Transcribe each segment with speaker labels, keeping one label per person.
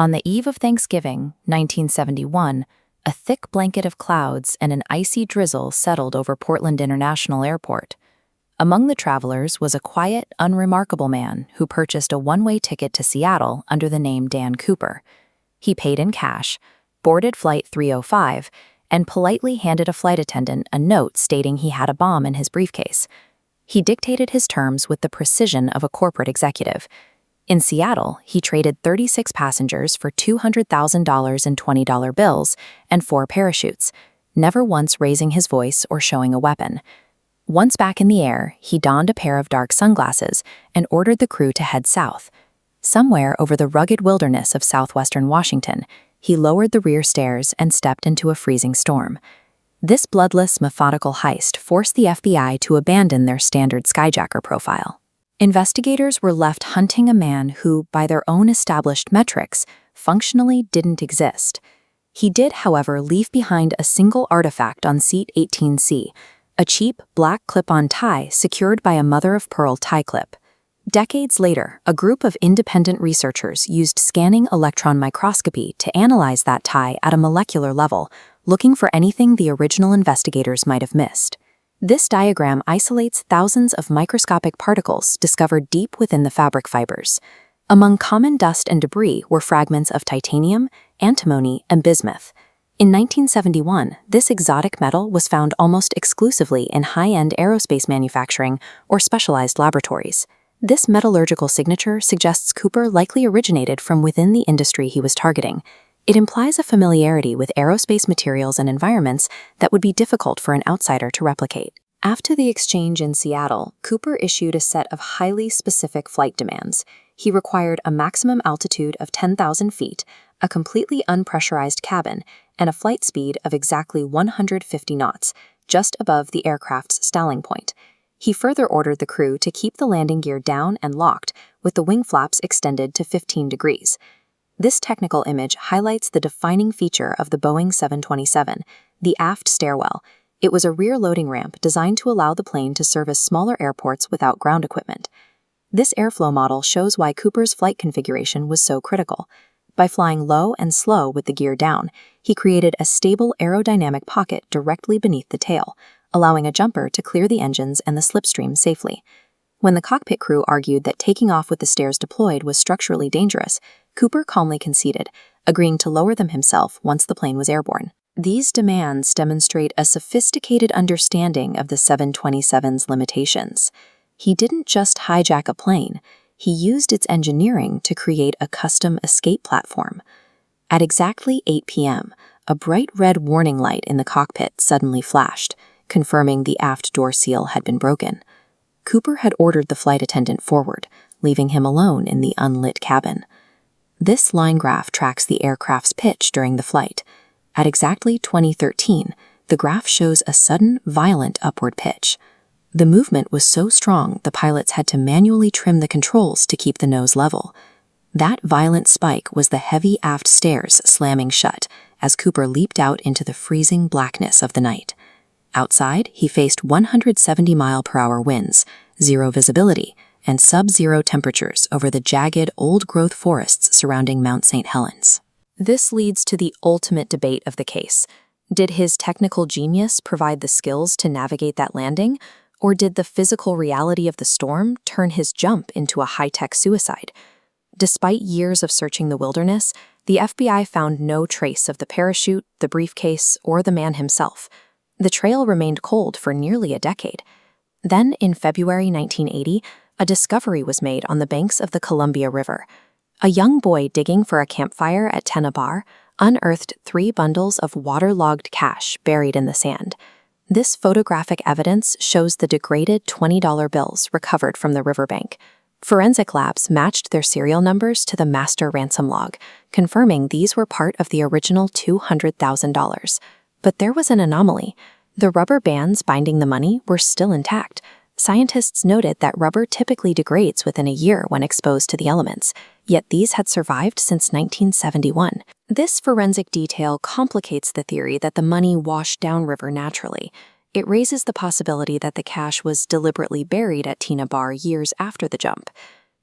Speaker 1: On the eve of Thanksgiving, 1971, a thick blanket of clouds and an icy drizzle settled over Portland International Airport. Among the travelers was a quiet, unremarkable man who purchased a one-way ticket to Seattle under the name Dan Cooper. He paid in cash, boarded Flight 305, and politely handed a flight attendant a note stating he had a bomb in his briefcase. He dictated his terms with the precision of a corporate executive. In Seattle, he traded 36 passengers for $200,000 in $20 bills and 4 parachutes, never once raising his voice or showing a weapon. Once back in the air, he donned a pair of dark sunglasses and ordered the crew to head south. Somewhere over the rugged wilderness of southwestern Washington, he lowered the rear stairs and stepped into a freezing storm. This bloodless, methodical heist forced the FBI to abandon their standard skyjacker profile. Investigators were left hunting a man who, by their own established metrics, functionally didn't exist. He did, however, leave behind a single artifact on seat 18C, a cheap, black clip-on tie secured by a mother-of-pearl tie clip. Decades later, a group of independent researchers used scanning electron microscopy to analyze that tie at a molecular level, looking for anything the original investigators might have missed. This diagram isolates thousands of microscopic particles discovered deep within the fabric fibers. Among common dust and debris were fragments of titanium, antimony, and bismuth. In 1971, this exotic metal was found almost exclusively in high-end aerospace manufacturing or specialized laboratories. This metallurgical signature suggests Cooper likely originated from within the industry he was targeting. It implies a familiarity with aerospace materials and environments that would be difficult for an outsider to replicate. After the exchange in Seattle, Cooper issued a set of highly specific flight demands. He required a maximum altitude of 10,000 feet, a completely unpressurized cabin, and a flight speed of exactly 150 knots, just above the aircraft's stalling point. He further ordered the crew to keep the landing gear down and locked, with the wing flaps extended to 15 degrees. This technical image highlights the defining feature of the Boeing 727, the aft stairwell. It was a rear loading ramp designed to allow the plane to service smaller airports without ground equipment. This airflow model shows why Cooper's flight configuration was so critical. By flying low and slow with the gear down, he created a stable aerodynamic pocket directly beneath the tail, allowing a jumper to clear the engines and the slipstream safely. When the cockpit crew argued that taking off with the stairs deployed was structurally dangerous, Cooper calmly conceded, agreeing to lower them himself once the plane was airborne. These demands demonstrate a sophisticated understanding of the 727's limitations. He didn't just hijack a plane, he used its engineering to create a custom escape platform. At exactly 8 p.m., a bright red warning light in the cockpit suddenly flashed, confirming the aft door seal had been broken. Cooper had ordered the flight attendant forward, leaving him alone in the unlit cabin. This line graph tracks the aircraft's pitch during the flight. At exactly 2013, the graph shows a sudden, violent upward pitch. The movement was so strong the pilots had to manually trim the controls to keep the nose level. That violent spike was the heavy aft stairs slamming shut as Cooper leaped out into the freezing blackness of the night. Outside, he faced 170-mile-per-hour winds, zero visibility, and sub-zero temperatures over the jagged, old-growth forests surrounding Mount St. Helens. This leads to the ultimate debate of the case. Did his technical genius provide the skills to navigate that landing, or did the physical reality of the storm turn his jump into a high-tech suicide? Despite years of searching the wilderness, the FBI found no trace of the parachute, the briefcase, or the man himself. The trail remained cold for nearly a decade. Then, in February 1980, a discovery was made on the banks of the Columbia River. A young boy digging for a campfire at Tenna Bar unearthed 3 bundles of waterlogged cash buried in the sand. This photographic evidence shows the degraded $20 bills recovered from the riverbank. Forensic labs matched their serial numbers to the master ransom log, confirming these were part of the original $200,000. But there was an anomaly. The rubber bands binding the money were still intact. Scientists noted that rubber typically degrades within a year when exposed to the elements, yet these had survived since 1971. This forensic detail complicates the theory that the money washed downriver naturally. It raises the possibility that the cash was deliberately buried at Tenna Bar years after the jump.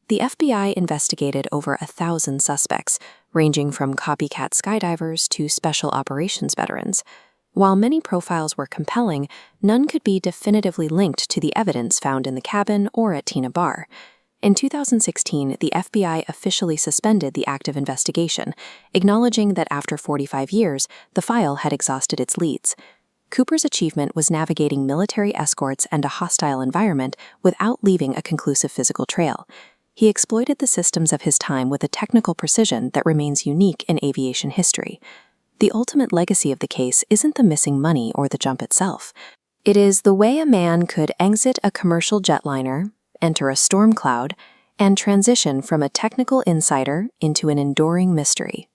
Speaker 1: The FBI investigated over 1,000 suspects, ranging from copycat skydivers to special operations veterans. While many profiles were compelling, none could be definitively linked to the evidence found in the cabin or at Tina Bar. In 2016, the FBI officially suspended the active investigation, acknowledging that after 45 years, the file had exhausted its leads. Cooper's achievement was navigating military escorts and a hostile environment without leaving a conclusive physical trail. He exploited the systems of his time with a technical precision that remains unique in aviation history. The ultimate legacy of the case isn't the missing money or the jump itself. It is the way a man could exit a commercial jetliner, enter a storm cloud, and transition from a technical insider into an enduring mystery.